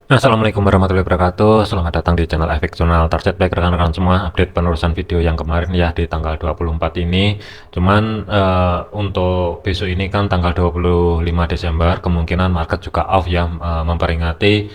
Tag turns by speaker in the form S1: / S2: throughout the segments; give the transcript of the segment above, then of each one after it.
S1: Assalamualaikum warahmatullahi wabarakatuh. Selamat datang di channel Efek Jurnal Target. Baik rekan-rekan semua, update penerusan video yang kemarin ya di tanggal 24 ini. Cuman untuk besok ini kan tanggal 25 Desember, kemungkinan market juga off ya, memperingati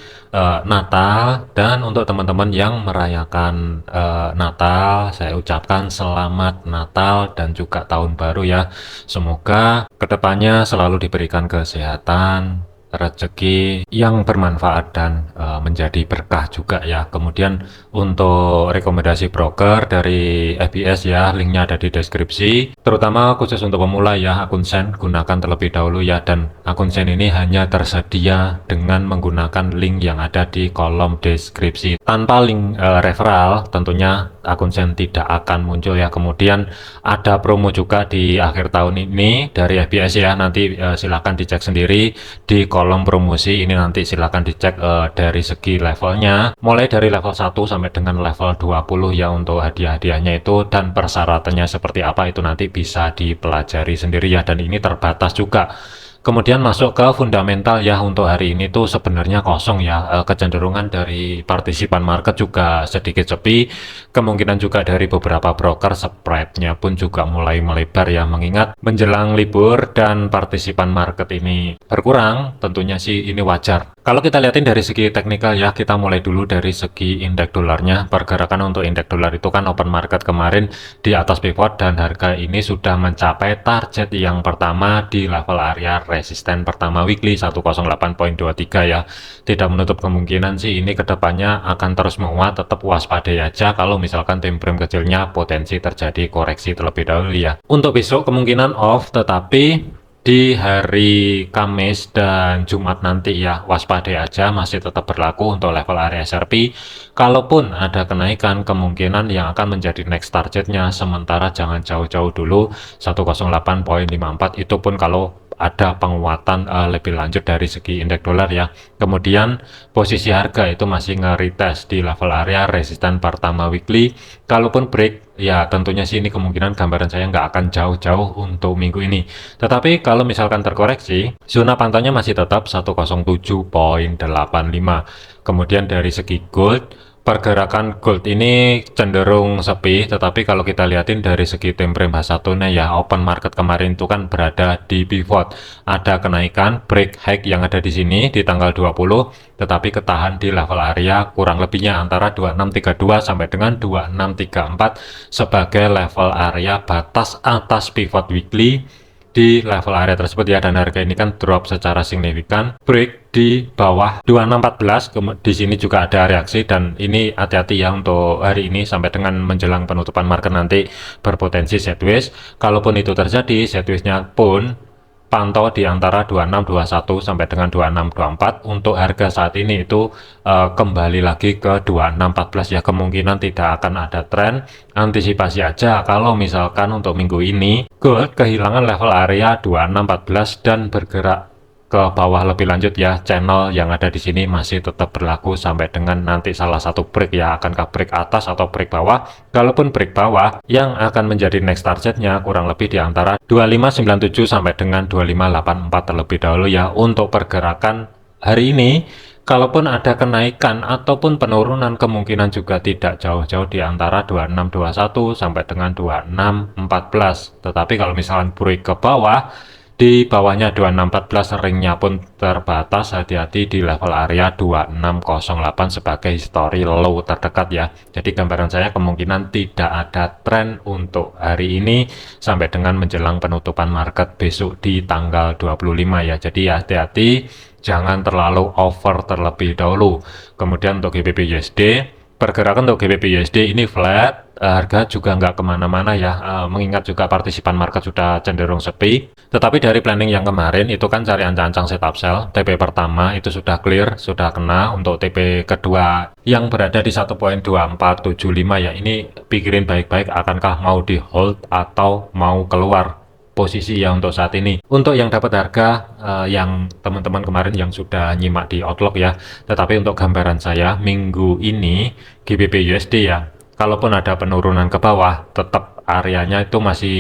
S1: Natal. Dan untuk teman-teman yang merayakan Natal, saya ucapkan selamat Natal dan juga tahun baru ya. Semoga kedepannya selalu diberikan kesehatan, rezeki yang bermanfaat dan menjadi berkah juga ya. Kemudian untuk rekomendasi broker dari FBS ya, linknya ada di deskripsi. Terutama khusus untuk pemula ya, akun Sen gunakan terlebih dahulu ya, dan akun Sen ini hanya tersedia dengan menggunakan link yang ada di kolom deskripsi. Tanpa link referral tentunya akun Sen tidak akan muncul ya. Kemudian ada promo juga di akhir tahun ini dari FBS ya, nanti silahkan dicek sendiri di kolom promosi ini. Nanti silahkan dicek dari segi levelnya, mulai dari level 1 sampai dengan level 20 ya untuk hadiah-hadiahnya itu, dan persyaratannya seperti apa itu nanti bisa dipelajari sendiri ya, dan ini terbatas juga. Kemudian masuk ke fundamental ya, untuk hari ini tuh sebenarnya kosong ya, kecenderungan dari partisipan market juga sedikit sepi, kemungkinan juga dari beberapa broker spreadnya pun juga mulai melebar ya, mengingat menjelang libur dan partisipan market ini berkurang. Tentunya sih ini wajar. Kalau kita lihatin dari segi teknikal ya, kita mulai dulu dari segi indeks dolarnya. Pergerakan untuk indeks dolar itu kan open market kemarin di atas pivot, dan harga ini sudah mencapai target yang pertama di level area resisten pertama weekly 108.23 ya. Tidak menutup kemungkinan sih ini kedepannya akan terus menguat, tetap waspadai aja kalau misalkan time frame kecilnya potensi terjadi koreksi terlebih dahulu ya. Untuk besok kemungkinan off, tetapi di hari Kamis dan Jumat nanti ya waspadai aja, masih tetap berlaku untuk level area SRP. Kalaupun ada kenaikan, kemungkinan yang akan menjadi next targetnya sementara jangan jauh-jauh dulu 108.54, itu pun kalau ada penguatan lebih lanjut dari segi indeks dolar ya. Kemudian posisi harga itu masih nge-retest di level area resisten pertama weekly. Kalaupun break ya, tentunya sih ini kemungkinan gambaran saya nggak akan jauh-jauh untuk minggu ini. Tetapi kalau misalkan terkoreksi, zona pantainya masih tetap 107.85. Kemudian dari segi gold, pergerakan gold ini cenderung sepi, tetapi kalau kita lihatin dari segi time frame H1-nya ya, open market kemarin itu kan berada di pivot. Ada kenaikan break high yang ada di sini di tanggal 20, tetapi ketahan di level area kurang lebihnya antara 2632 sampai dengan 2634 sebagai level area batas atas pivot weekly di level area tersebut ya. Dan harga ini kan drop secara signifikan, break di bawah 2614. Di sini juga ada reaksi, dan ini hati-hati ya untuk hari ini sampai dengan menjelang penutupan market nanti berpotensi sideways. Kalaupun itu terjadi, sideways-nya pun pantau di antara 2621 sampai dengan 2624. Untuk harga saat ini itu kembali lagi ke 2614 ya, kemungkinan tidak akan ada tren. Antisipasi aja kalau misalkan untuk minggu ini gold kehilangan level area 2614 dan bergerak ke bawah lebih lanjut ya. Channel yang ada di sini masih tetap berlaku sampai dengan nanti salah satu break ya, akankah break atas atau break bawah. Kalaupun break bawah, yang akan menjadi next targetnya kurang lebih di antara 2597 sampai dengan 2584 terlebih dahulu ya. Untuk pergerakan hari ini, kalaupun ada kenaikan ataupun penurunan, kemungkinan juga tidak jauh-jauh di antara 2621 sampai dengan 2614. Tetapi kalau misalkan break ke bawah, di bawahnya 2614, ringnya pun terbatas, hati-hati di level area 2608 sebagai history low terdekat ya. Jadi gambaran saya kemungkinan tidak ada tren untuk hari ini sampai dengan menjelang penutupan market besok di tanggal 25 ya. Jadi hati-hati, jangan terlalu over terlebih dahulu. Kemudian untuk GBP USD, pergerakan untuk GBP USD ini flat, harga juga nggak kemana-mana ya, mengingat juga partisipan market sudah cenderung sepi. Tetapi dari planning yang kemarin itu kan cari ancang-ancang setup sell, TP pertama itu sudah clear, sudah kena. Untuk TP kedua yang berada di 1.2475 ya, ini pikirin baik-baik akankah mau di hold atau mau keluar posisi ya untuk saat ini. Untuk yang dapat harga yang teman-teman kemarin yang sudah nyimak di Outlook ya, tetapi untuk gambaran saya minggu ini GBP USD ya, kalaupun ada penurunan ke bawah tetap areanya itu masih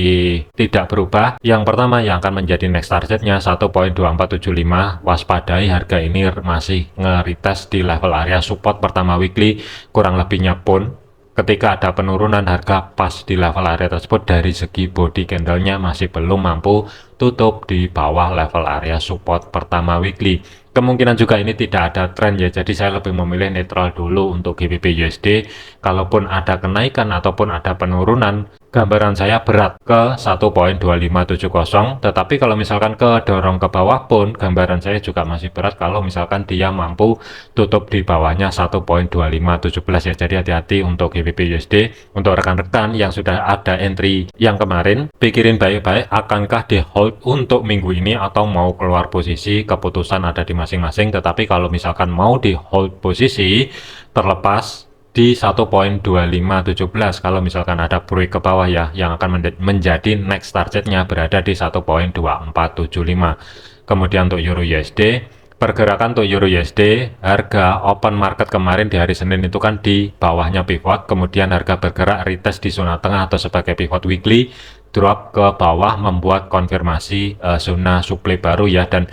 S1: tidak berubah. Yang pertama yang akan menjadi next targetnya 1.2475, waspadai harga ini masih nge-retest di level area support pertama weekly, kurang lebihnya pun ketika ada penurunan harga pas di level area tersebut dari segi body candlenya masih belum mampu tutup di bawah level area support pertama weekly. Kemungkinan juga ini tidak ada tren ya, jadi saya lebih memilih netral dulu untuk GBP USD. Kalaupun ada kenaikan ataupun ada penurunan, gambaran saya berat ke 1.2570, tetapi kalau misalkan kedorong ke bawah pun gambaran saya juga masih berat kalau misalkan dia mampu tutup di bawahnya 1.2517 ya. Jadi hati-hati untuk GBP USD. Untuk rekan-rekan yang sudah ada entry yang kemarin, pikirin baik-baik akankah di hold untuk minggu ini atau mau keluar posisi, keputusan ada di masing-masing. Tetapi kalau misalkan mau di hold posisi, terlepas di 1.2517, kalau misalkan ada break ke bawah ya, yang akan menjadi next targetnya berada di 1.2475. Kemudian untuk Euro USD, pergerakan untuk Euro USD, harga open market kemarin di hari Senin itu kan di bawahnya pivot, kemudian harga bergerak retest di zona tengah atau sebagai pivot weekly, drop ke bawah membuat konfirmasi zona supply baru ya. Dan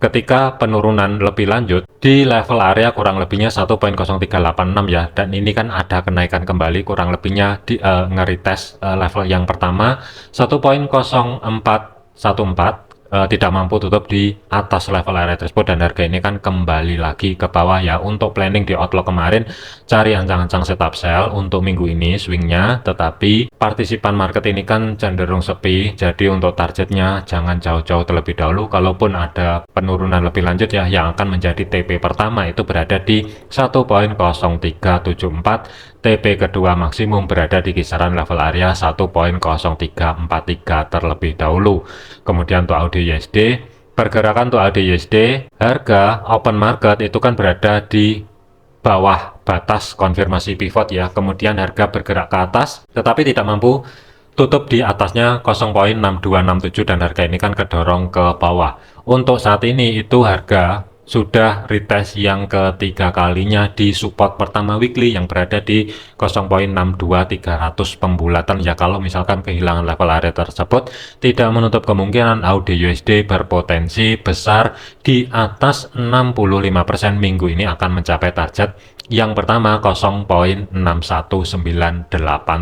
S1: ketika penurunan lebih lanjut di level area kurang lebihnya 1.0386 ya, dan ini kan ada kenaikan kembali kurang lebihnya di nge-retest level yang pertama 1.0414, tidak mampu tutup di atas level area tersebut dan harga ini kan kembali lagi ke bawah ya. Untuk planning di outlook kemarin cari ancang-ancang setup sell untuk minggu ini swingnya, tetapi partisipan market ini kan cenderung sepi, jadi untuk targetnya jangan jauh-jauh terlebih dahulu. Kalaupun ada penurunan lebih lanjut ya, yang akan menjadi TP pertama itu berada di 1.0374, TP kedua maksimum berada di kisaran level area 1.0343 terlebih dahulu. Kemudian untuk AUD USD, pergerakan untuk AUD USD, harga open market itu kan berada di bawah batas konfirmasi pivot ya, kemudian harga bergerak ke atas tetapi tidak mampu tutup di atasnya 0.6267 dan harga ini kan kedorong ke bawah. Untuk saat ini itu harga sudah retest yang ketiga kalinya di support pertama weekly yang berada di 0.62300 pembulatan ya. Kalau misalkan kehilangan level area tersebut, tidak menutup kemungkinan AUD USD berpotensi besar di atas 65% minggu ini akan mencapai target yang pertama 0.6198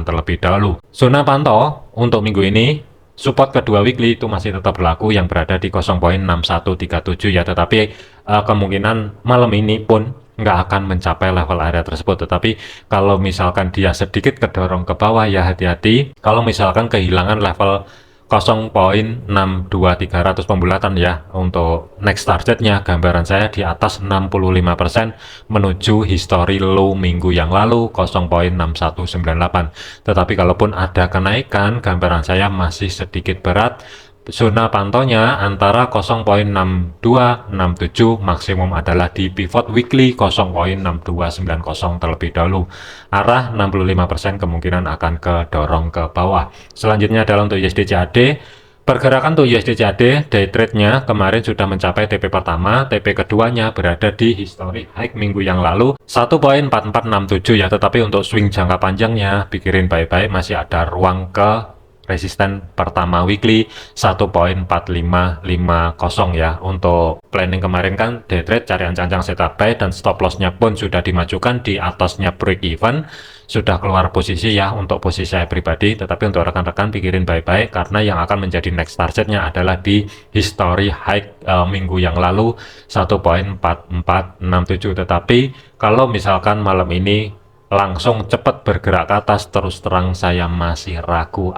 S1: terlebih dahulu. Zona pantau untuk minggu ini, support kedua weekly itu masih tetap berlaku yang berada di 0.6137 ya, tetapi kemungkinan malam ini pun nggak akan mencapai level area tersebut. Tetapi kalau misalkan dia sedikit kedorong ke bawah ya hati-hati, kalau misalkan kehilangan level 0.62300 pembulatan ya. Untuk next targetnya gambaran saya di atas 65% menuju history low minggu yang lalu 0.6198. Tetapi kalaupun ada kenaikan, gambaran saya masih sedikit berat. Zona pantaunya antara 0.6267, maksimum adalah di pivot weekly 0.6290 terlebih dahulu. Arah 65% kemungkinan akan kedorong ke bawah. Selanjutnya adalah untuk USD CAD. Pergerakan untuk USD CAD day trade-nya kemarin sudah mencapai TP pertama, TP keduanya berada di history high minggu yang lalu 1.4467 ya, tetapi untuk swing jangka panjangnya pikirin baik-baik, masih ada ruang ke resisten pertama weekly 1.4550 ya. Untuk planning kemarin kan day trade cari ancang-ancang setup buy dan stop loss-nya pun sudah dimajukan di atasnya break even, sudah keluar posisi ya untuk posisi saya pribadi. Tetapi untuk rekan-rekan pikirin baik-baik karena yang akan menjadi next targetnya adalah di history high minggu yang lalu 1.4467. Tetapi kalau misalkan malam ini langsung cepat bergerak ke atas, terus terang saya masih ragu,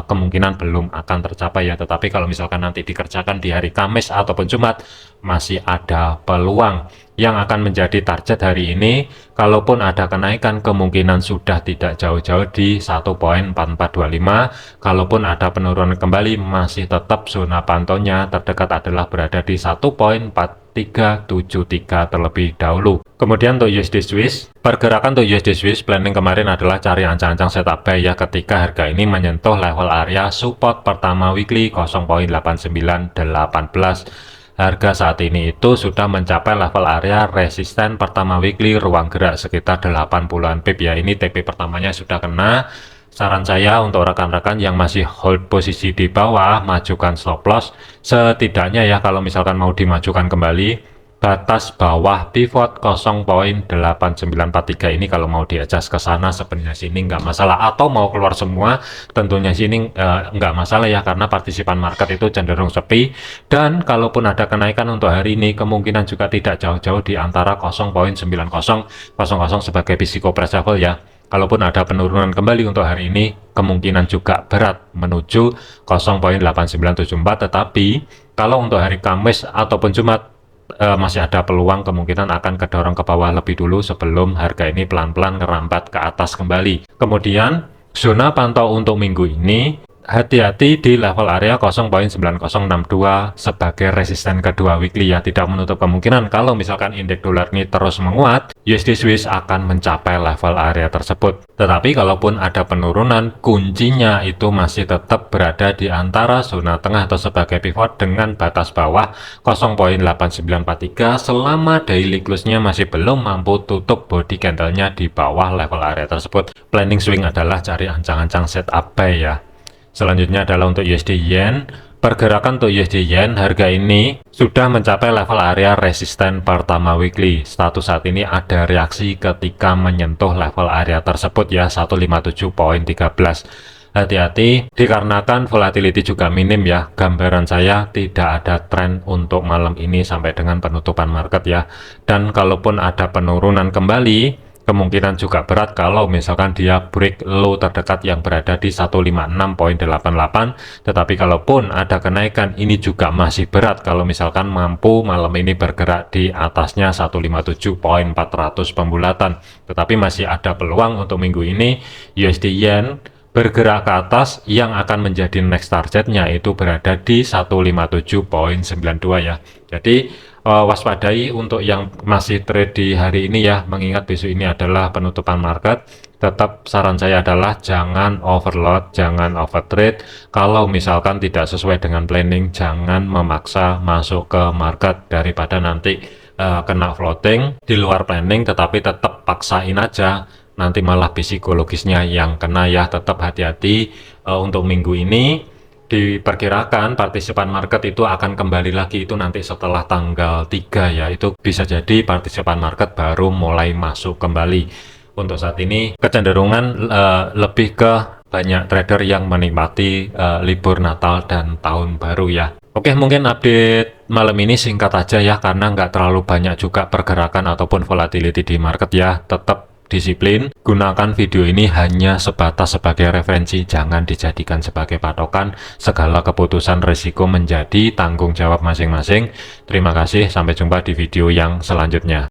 S1: kemungkinan belum akan tercapai ya. Tetapi kalau misalkan nanti dikerjakan di hari Kamis ataupun Jumat, masih ada peluang. Yang akan menjadi target hari ini, kalaupun ada kenaikan kemungkinan sudah tidak jauh-jauh di 1.4425. Kalaupun ada penurunan kembali, masih tetap zona pantaunya terdekat adalah berada di 1.4373 terlebih dahulu. Kemudian untuk USD Swiss, pergerakan untuk USD Swiss planning kemarin adalah cari ancang-ancang setup buy ya ketika harga ini menyentuh level area support pertama weekly 0.8918. Harga saat ini itu sudah mencapai level area resisten pertama weekly ruang gerak sekitar 80-an pip ya. Ini TP pertamanya sudah kena saran saya untuk rekan-rekan yang masih hold posisi di bawah, majukan stop loss. Setidaknya ya, kalau misalkan mau dimajukan kembali, batas bawah pivot 0.8943 ini kalau mau di-adjust ke sana sebenarnya sini nggak masalah, atau mau keluar semua tentunya sini nggak masalah ya, karena partisipan market itu cenderung sepi. Dan kalaupun ada kenaikan untuk hari ini, kemungkinan juga tidak jauh-jauh di antara 0.9000 sebagai risiko price level ya. Kalaupun ada penurunan kembali untuk hari ini, kemungkinan juga berat menuju 0.8974, tetapi kalau untuk hari Kamis ataupun Jumat masih ada peluang, kemungkinan akan kedorong ke bawah lebih dulu sebelum harga ini pelan-pelan ngerambat ke atas kembali. Kemudian zona pantau untuk minggu ini, hati-hati di level area 0.9062 sebagai resisten kedua weekly ya. Tidak menutup kemungkinan kalau misalkan indeks dolar ini terus menguat, USD Swiss akan mencapai level area tersebut. Tetapi kalaupun ada penurunan, kuncinya itu masih tetap berada di antara zona tengah atau sebagai pivot dengan batas bawah 0.8943 selama daily close-nya masih belum mampu tutup body candle-nya di bawah level area tersebut. Planning swing adalah cari ancang-ancang setup buy ya. Selanjutnya adalah untuk USD Yen. Pergerakan untuk USD Yen, harga ini sudah mencapai level area resisten pertama weekly. Status saat ini ada reaksi ketika menyentuh level area tersebut ya, 157.13. Hati-hati dikarenakan volatility juga minim ya. Gambaran saya tidak ada tren untuk malam ini sampai dengan penutupan market ya. Dan kalaupun ada penurunan kembali, kemungkinan juga berat kalau misalkan dia break low terdekat yang berada di 156.88. Tetapi kalaupun ada kenaikan, ini juga masih berat kalau misalkan mampu malam ini bergerak di atasnya 157.400 pembulatan. Tetapi masih ada peluang untuk minggu ini USD Yen bergerak ke atas, yang akan menjadi next targetnya itu berada di 157.92 ya. Jadi waspadai untuk yang masih trade di hari ini ya, mengingat besok ini adalah penutupan market. Tetap saran saya adalah jangan overload, jangan overtrade. Kalau misalkan tidak sesuai dengan planning, jangan memaksa masuk ke market daripada nanti kena floating di luar planning, tetapi tetap paksain aja, nanti malah psikologisnya yang kena ya. Tetap hati-hati. Untuk minggu ini diperkirakan partisipan market itu akan kembali lagi itu nanti setelah tanggal 3 ya. Itu bisa jadi partisipan market baru mulai masuk kembali. Untuk saat ini kecenderungan lebih ke banyak trader yang menikmati libur Natal dan Tahun Baru ya. Oke, mungkin update malam ini singkat aja ya, karena nggak terlalu banyak juga pergerakan ataupun volatility di market ya. Tetap disiplin, gunakan video ini hanya sebatas sebagai referensi, jangan dijadikan sebagai patokan. Segala keputusan risiko menjadi tanggung jawab masing-masing. Terima kasih, sampai jumpa di video yang selanjutnya.